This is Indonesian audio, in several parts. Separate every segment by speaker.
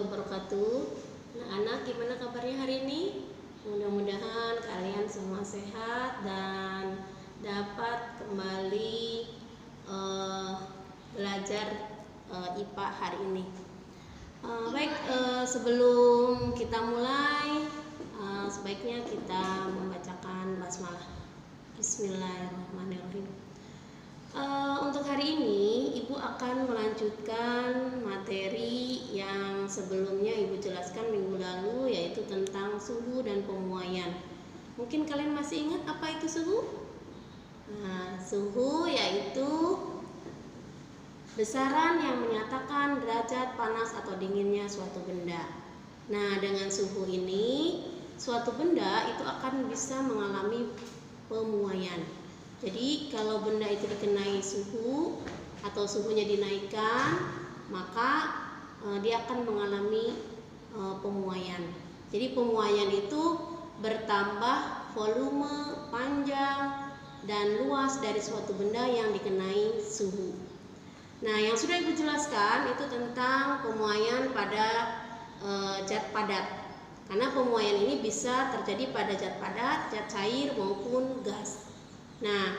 Speaker 1: wabarakatuh. Anak-anak, gimana kabarnya hari ini? Mudah-mudahan kalian semua sehat dan dapat kembali belajar IPA hari ini. Sebelum kita mulai, sebaiknya kita membacakan basmalah. Bismillahirrahmanirrahim. Untuk hari ini Ibu akan melanjutkan materi yang sebelumnya Ibu jelaskan minggu lalu, yaitu tentang suhu dan pemuaian. Mungkin kalian masih ingat apa itu suhu? Nah, suhu yaitu besaran yang menyatakan derajat panas atau dinginnya suatu benda. Nah, dengan suhu ini suatu benda itu akan bisa mengalami pemuaian. Jadi kalau benda itu dikenai suhu atau suhunya dinaikkan, maka dia akan mengalami pemuaian. Jadi pemuaian itu bertambah volume, panjang, dan luas dari suatu benda yang dikenai suhu. Nah, yang sudah Ibu jelaskan itu tentang pemuaian pada zat padat. Karena pemuaian ini bisa terjadi pada zat padat, zat cair maupun gas. Nah,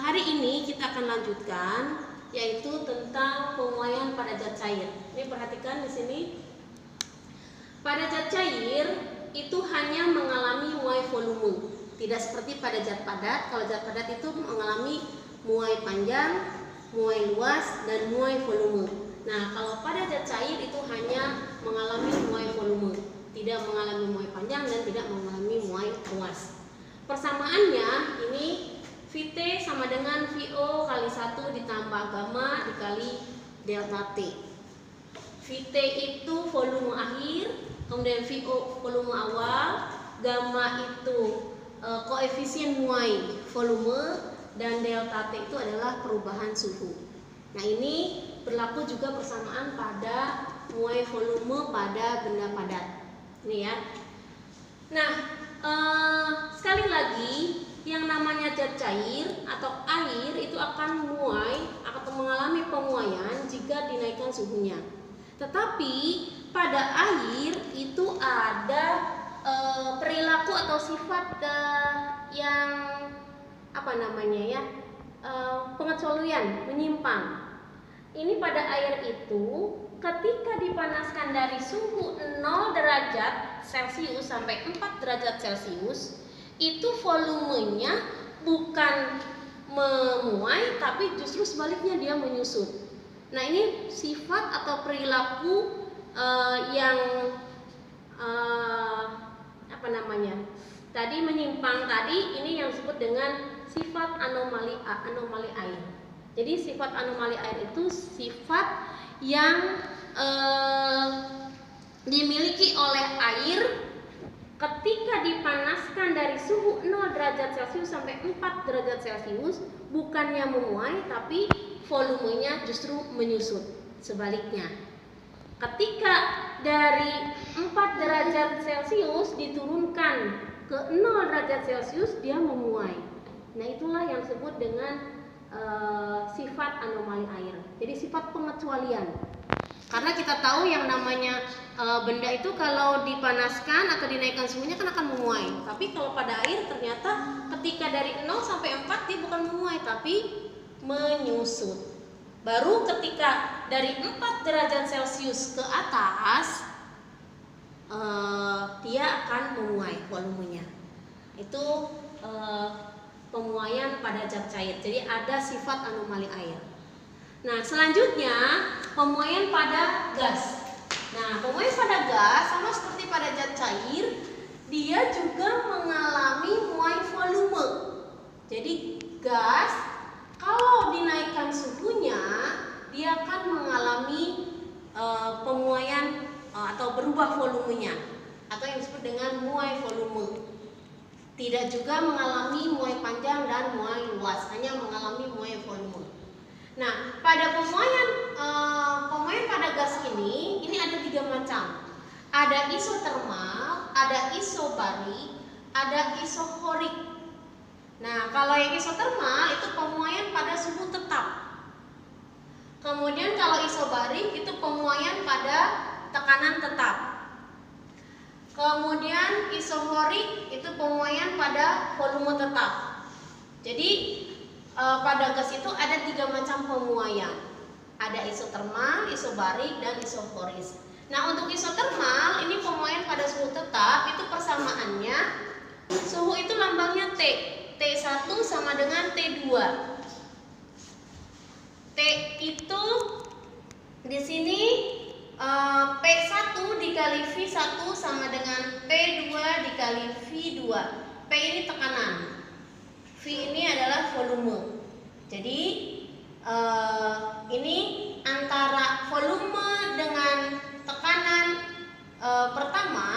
Speaker 1: hari ini kita akan lanjutkan, yaitu tentang pemuaian pada zat cair. Ini perhatikan di sini. Pada zat cair itu hanya mengalami muai volume, tidak seperti pada zat padat. Kalau zat padat itu mengalami muai panjang, muai luas, dan muai volume. Nah, kalau pada zat cair itu hanya mengalami muai volume, tidak mengalami muai panjang dan tidak mengalami muai luas. Persamaannya ini Vt sama dengan VO kali 1 ditambah gamma dikali delta T. Vt itu volume akhir, kemudian VO volume awal, gamma itu koefisien muai volume, dan delta T itu adalah perubahan suhu. Nah, ini berlaku juga persamaan pada muai volume pada benda padat. Ini ya. Nah, sekali lagi, yang namanya zat cair atau air itu akan muai atau mengalami pemuaian jika dinaikkan suhunya. Tetapi pada air itu ada perilaku atau sifat yang pengecualian, menyimpang. Ini pada air itu ketika dipanaskan dari suhu 0 derajat Celcius sampai 4 derajat Celcius, itu volumenya bukan memuai tapi justru sebaliknya dia menyusut. Nah, ini sifat atau perilaku yang tadi menyimpang tadi, ini yang disebut dengan sifat anomali air. Jadi sifat anomali air itu sifat yang dimiliki oleh air ketika dipanaskan dari suhu 0 derajat Celcius sampai 4 derajat Celcius, bukannya memuai tapi volumenya justru menyusut. Sebaliknya, ketika dari 4 derajat Celcius diturunkan ke 0 derajat Celcius, dia memuai. Nah, itulah yang disebut dengan sifat anomali air. Jadi sifat pengecualian. Karena kita tahu yang namanya benda itu kalau dipanaskan atau dinaikkan suhunya kan akan memuai. Tapi kalau pada air ternyata ketika dari 0 sampai 4 dia bukan memuai tapi menyusut. Baru ketika dari 4 derajat Celcius ke atas dia akan memuai volumenya. Itu pemuaian pada zat cair. Jadi ada sifat anomali air. Nah, selanjutnya pemuaian pada gas. Nah, pemuaian pada gas sama seperti pada zat cair, dia juga mengalami muai volume. Jadi gas kalau dinaikkan suhunya, dia akan mengalami pemuaian atau berubah volumenya, atau yang disebut dengan muai volume. Tidak juga mengalami muai panjang dan muai luas, hanya mengalami muai volume. Nah, pada pemuaian pada gas ini ada 3 macam. Ada isotermal, ada isobarik, ada isohorik. Nah, kalau yang isotermal itu pemuaian pada suhu tetap. Kemudian kalau isobarik itu pemuaian pada tekanan tetap. Kemudian isohorik itu pemuaian pada volume tetap. Jadi pada gas itu ada 3 macam pemuaian. Ada isotermal, isobarik, dan isohoris. Nah, untuk isotermal ini pemuaian pada suhu tetap, itu persamaannya suhu itu lambangnya T. T1 sama dengan T2. T itu di sini P1 dikali V1 sama dengan P2 dikali V2. P ini tekanan, V ini adalah volume. Jadi ini antara volume dengan tekanan pertama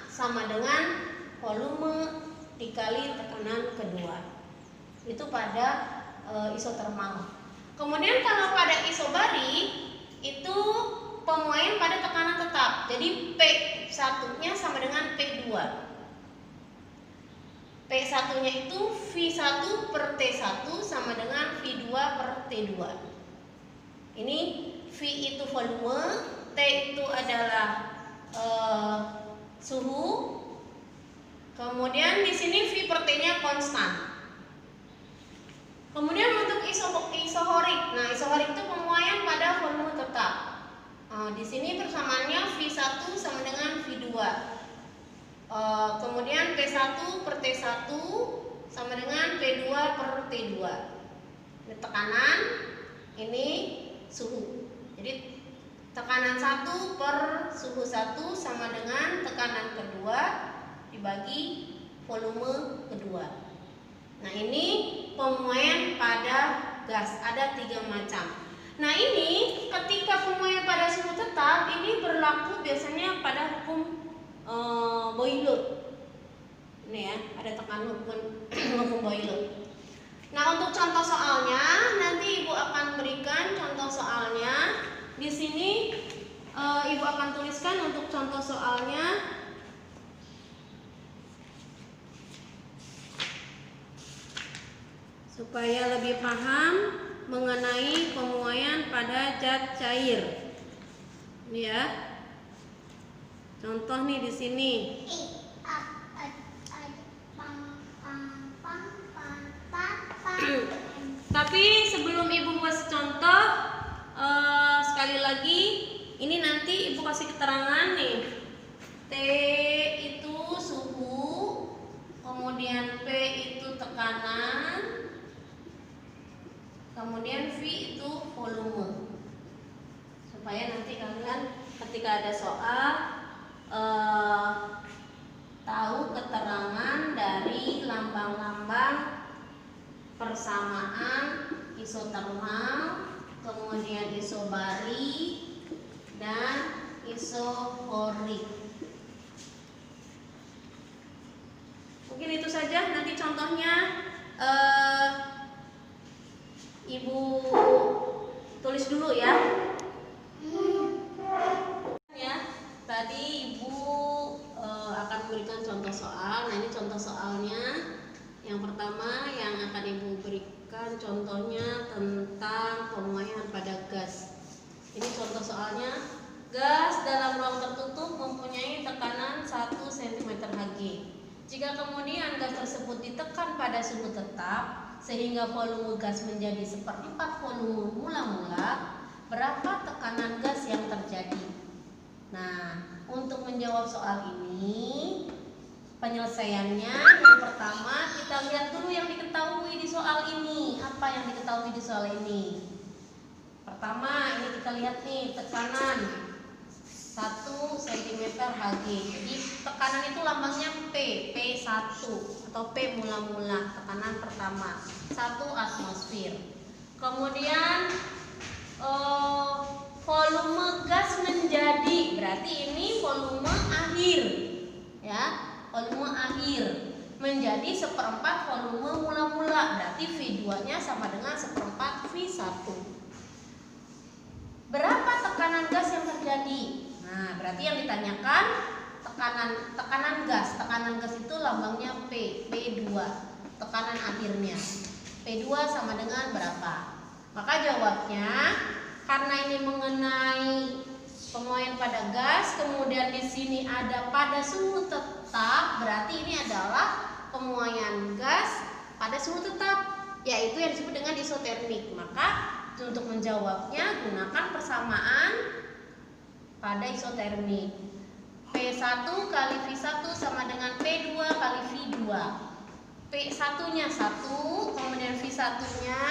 Speaker 1: sama dengan volume dikali tekanan kedua. Itu pada isotermal. Kemudian kalau pada isobarik itu pemuaian pada tekanan tetap. Jadi P1-nya sama dengan P2. P1-nya itu V1 per T1 sama dengan V2 per T2. Ini V itu volume, T itu adalah suhu. Kemudian di sini V per T-nya konstan. Kemudian untuk isohorik. Nah, isohorik itu pemuaian pada volume tetap. Di sini persamaannya V1 sama dengan V2. Kemudian P1 per T1 sama dengan P2 per T2. Ini tekanan, ini suhu. Jadi tekanan 1 per suhu 1 sama dengan tekanan kedua dibagi volume kedua. Nah, ini pemuaian pada gas, ada 3 macam. Nah, ini ketika pemuaian pada suhu tetap ini berlaku biasanya pada hukum Boyle. Ini ya, ada tekanan hukum Boyle. Nah, untuk contoh soalnya nanti Ibu akan berikan contoh soalnya. Di sini Ibu akan tuliskan untuk contoh soalnya. Supaya lebih paham mengenai pemuaian pada zat cair. Ini ya. Contoh nih di sini. Tapi sebelum Ibu buat contoh, sekali lagi ini nanti Ibu kasih keterangan nih. T itu suhu, kemudian P itu tekanan, kemudian V itu volume. Supaya nanti kalian ketika ada soal tahu keterangan dari lambang-lambang persamaan isotermal, kemudian isobarik, dan isohorik. Mungkin itu saja. Nanti contohnya Ibu tulis dulu ya. Tadi Ibu akan memberikan contoh soal. Nah, ini contoh soalnya. Yang pertama yang akan Ibu berikan contohnya tentang pemuaian pada gas. Ini contoh soalnya. Gas dalam ruang tertutup mempunyai tekanan 1 cm3. Jika kemudian gas tersebut ditekan pada suhu tetap sehingga volume gas menjadi 1/4 volume mula-mula, berapa tekanan gas yang terjadi? Nah, untuk menjawab soal ini, penyelesaiannya yang pertama kita lihat dulu yang diketahui di soal ini. Apa yang diketahui di soal ini? Pertama, ini kita lihat nih tekanan 1 cm3. Jadi tekanan itu lambangnya P, P1 atau P mula-mula, tekanan pertama, 1 atmosfer. Kemudian volume gas menjadi, berarti ini volume akhir ya, volume akhir menjadi 1/4 volume mula-mula, berarti V2-nya sama dengan 1/4 V1. Berapa tekanan gas yang terjadi? Nah, berarti yang ditanyakan tekanan gas. Tekanan gas itu lambangnya P, P2, tekanan akhirnya. P2 sama dengan berapa? Maka jawabnya, karena ini mengenai Pemuaian pada gas, kemudian di sini ada pada suhu tetap, berarti ini adalah pemuaian gas pada suhu tetap, yaitu yang disebut dengan isotermik. Maka untuk menjawabnya gunakan persamaan pada isotermik. P1 kali V1 sama dengan P2 kali V2. P1-nya 1, kemudian V1-nya,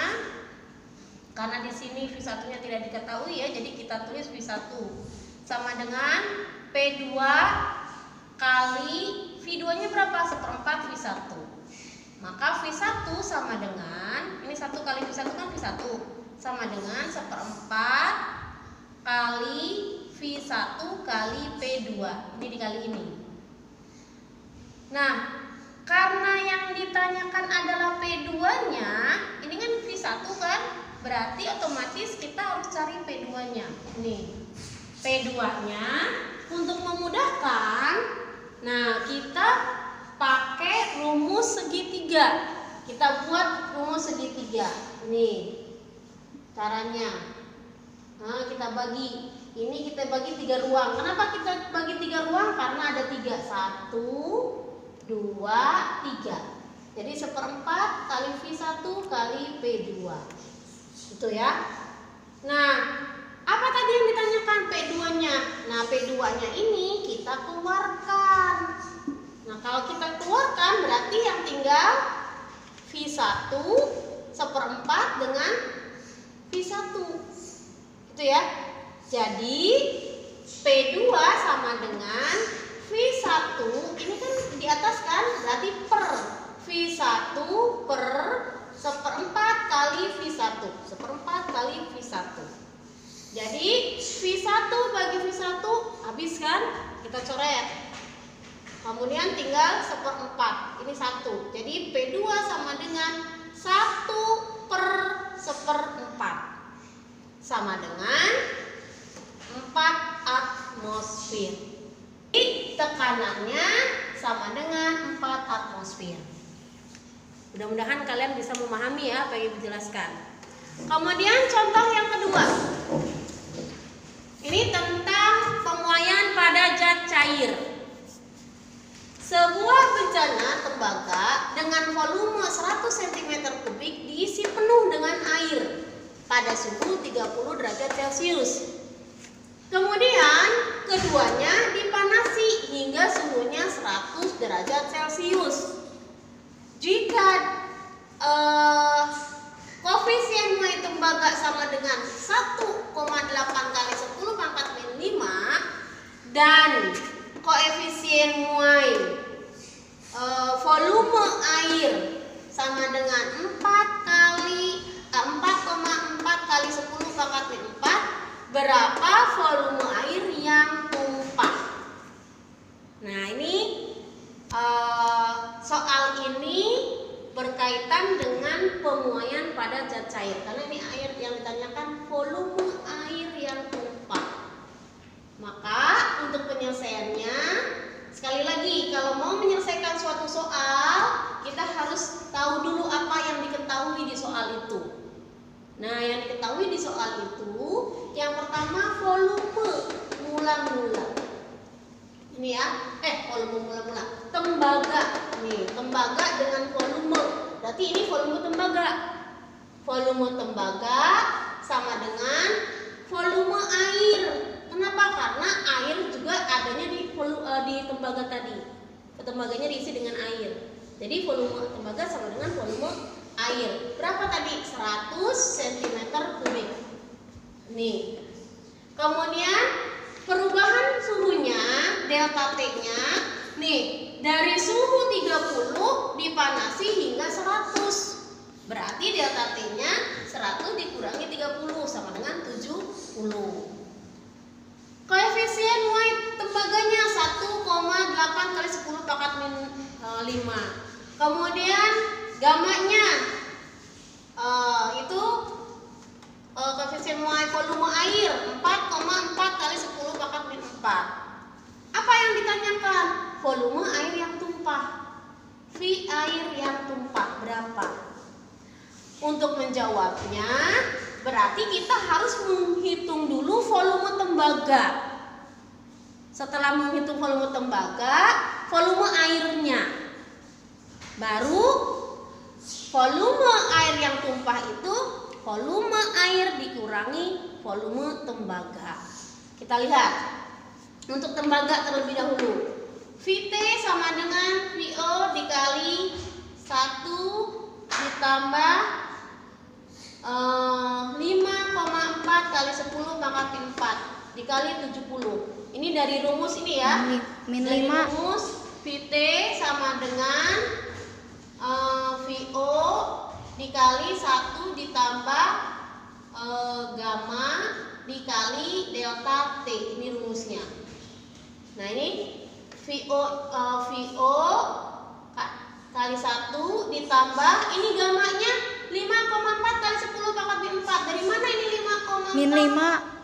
Speaker 1: karena di sini V1-nya tidak diketahui ya, jadi kita tulis V1 sama dengan P2 kali V2-nya berapa? 1/4 V1. Maka V1 sama dengan, ini 1 kali V1 kan V1, sama dengan 1/4 kali V1 kali P2. Ini dikali ini. Nah, karena yang ditanyakan adalah P2-nya, ini kan V1 kan, berarti otomatis kita harus cari P2-nya. Nih, P2-nya untuk memudahkan, nah kita pakai rumus segitiga. Kita buat rumus segitiga. Nih caranya. Nah, kita bagi. Ini kita bagi 3 ruang. Kenapa kita bagi 3 ruang? Karena ada 3. 1, 2, 3. Jadi 1/4 kali V1 kali P2. Itu ya. Nah, apa tadi yang ditanyakan? P2-nya. Nah, P2-nya ini kita keluarkan. Nah, kalau kita keluarkan berarti yang tinggal V1 1/4 dengan V1. Itu ya. Jadi P2 sama dengan V1, ini kan di atas kan, berarti per V1 per 1/4 kali V1. 1/4 kali V1. Jadi V1 bagi V1 habis kan? Kita coret. Kemudian tinggal 1/4. Ini 1. Jadi P2 sama dengan 1 per 1/4. Sama dengan 4 atmosfer. Tekanannya sama dengan 4 atmosfer. Mudah-mudahan kalian bisa memahami ya apa yang Ibu jelaskan. Kemudian contoh yang kedua. Ini tentang pemuaian pada zat cair. Sebuah bejana tembaga dengan volume 100 cm3 diisi penuh dengan air pada suhu 30 derajat Celcius. Kemudian keduanya dipanasi hingga suhunya 100 derajat Celcius. Jika koefisien muai tembaga sama dengan 1,8 kali 10 pangkat min 5 dan koefisien muai volume air sama dengan 4,4 kali 10 pangkat min 4, berapa volume air yang tumpah? Nah, ini soal ini berkaitan dengan pemuaian pada zat cair, karena ini air yang ditanyakan volume air yang tumpah. Maka untuk penyelesaiannya, sekali lagi, kalau mau menyelesaikan suatu soal, kita harus tahu dulu apa yang diketahui di soal itu. Nah, yang diketahui di soal itu, yang pertama volume mula-mula. Ini ya, volume mula-mula. Tembaga. Nih, tembaga dengan volume. Berarti ini volume tembaga. Volume tembaga sama dengan volume air. Kenapa? Karena air juga adanya di tembaga tadi. Tembaganya diisi dengan air. Jadi volume tembaga sama dengan volume air. Berapa tadi? 100 cm3. Nih. Kemudian perubahan suhunya, delta T-nya, nih, dari suhu 30 dipanasi hingga 100. Berarti delta T-nya 100 dikurangi 30 sama dengan 70. Koefisien muai tembaganya 1,8 kali 10 pangkat min 5. Kemudian gamanya itu koefisien muai volume air 4,4 kali 10 pangkat min 4. Apa yang ditanyakan? Volume air yang tumpah. V air yang tumpah berapa? Untuk menjawabnya, berarti kita harus menghitung dulu volume tembaga. Setelah menghitung volume tembaga, volume airnya. Baru volume air yang tumpah itu volume air dikurangi volume tembaga. Kita lihat untuk tembaga terlebih dahulu. Vt sama dengan Vo dikali 1 ditambah 5,4 kali 10 pangkat 4 dikali 70. Ini dari rumus ini ya.
Speaker 2: Min
Speaker 1: dari
Speaker 2: 5.
Speaker 1: rumus Vt sama dengan Vo dikali 1 ditambah gamma dikali delta T. Ini rumusnya. Nah ini Vo kali 1 ditambah ini gammanya 5,4 kali 10 pangkat min 4. Dari mana ini 5,4?
Speaker 2: Min 5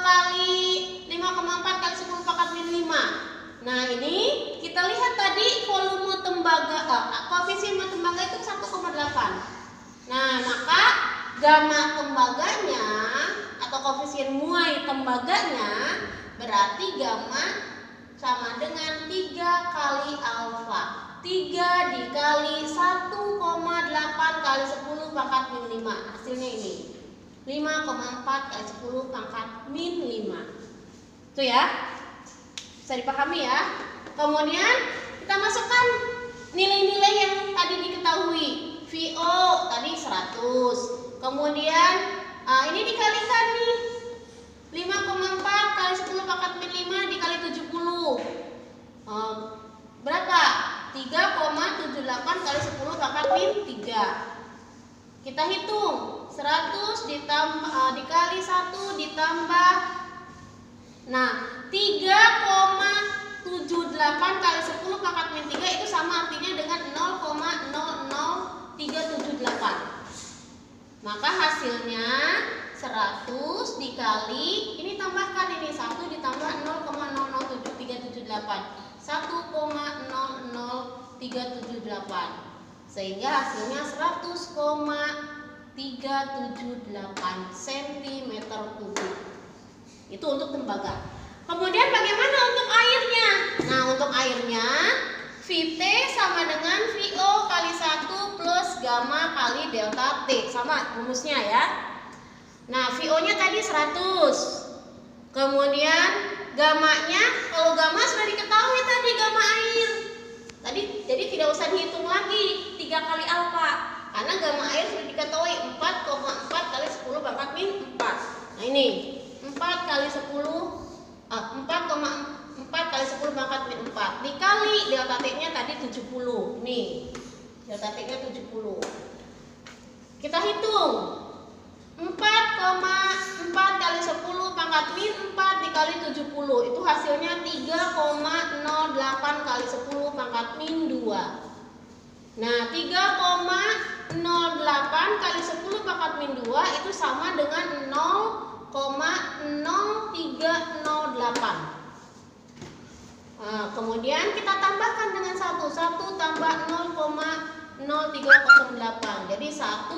Speaker 1: kali 5,4 kali 10 pangkat min 5. Nah ini kita lihat tadi volume tembaga, koefisien tembaga itu 1,8. Nah maka gamma tembaganya atau koefisien muai tembaganya berarti gamma sama dengan 3 kali alfa. 3 dikali 1,8 kali 10 pangkat min 5. Hasilnya ini 5,4 kali 10 pangkat min 5. Itu ya, bisa dipahami ya. Kemudian kita masukkan nilai-nilai yang tadi diketahui. Vo tadi 100. Kemudian ini dikalikan nih 5,4 kali 10 pangkat min 5 dikali 70. Berapa? 3,78 kali 10 pangkat min 3. Kita hitung 100 dikali 1 ditambah 3,78 kali 10 pangkat min 3 itu sama artinya dengan 0,00378. Maka hasilnya 100 dikali, ini tambahkan ini 1 ditambah 0,00378, 1,00378, sehingga hasilnya 100,378 cm3. Itu untuk tembaga. Kemudian bagaimana untuk airnya? Nah untuk airnya Vt sama dengan Vo kali 1 plus gamma kali delta T. Sama rumusnya ya. Nah Vo nya tadi 100. Kemudian gammanya, kalau gamma sudah diketahui tadi gamma air. Jadi tidak usah dihitung lagi 3 kali alfa. Karena gamma air sudah diketahui 4,4 kali 10 pangkat min 4. Nah ini 4 kali 10 4,4 kali 10 pangkat min 4 dikali delta T-nya tadi 70. Nih, delta T-nya 70. Kita hitung 4,4 kali 10 pangkat min 4 dikali 70. Itu hasilnya 3,08 kali 10 pangkat min 2. Nah, 3,08 kali 10 pangkat min 2 itu sama dengan 0,0308. Kemudian kita tambahkan dengan 1 tambah 0,0308. Jadi 1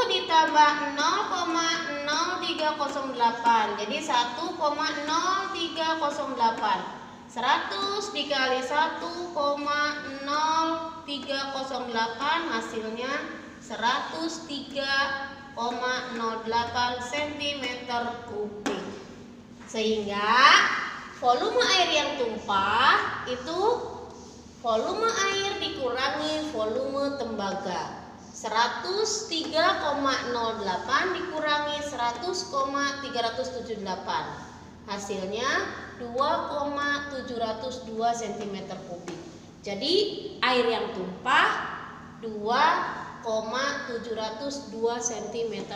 Speaker 1: ditambah 0,0308. Jadi 1,0308. 100 dikali 1,0308 hasilnya 103,08 cm3. Sehingga volume air yang tumpah itu volume air dikurangi volume tembaga. 103,08 dikurangi 100,378. Hasilnya 2,702 cm3. Jadi air yang tumpah 2,702 cm3.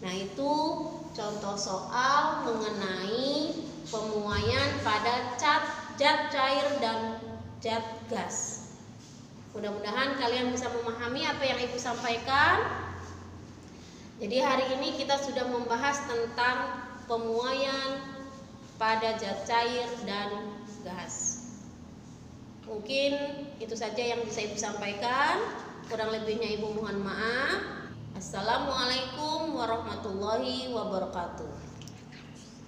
Speaker 1: Nah itu contoh soal mengenai pemuaian pada zat cair dan zat gas. Mudah-mudahan kalian bisa memahami apa yang Ibu sampaikan. Jadi hari ini kita sudah membahas tentang pemuaian pada zat cair dan gas. Mungkin itu saja yang bisa Ibu sampaikan. Kurang lebihnya Ibu mohon maaf. Assalamualaikum warahmatullahi wabarakatuh.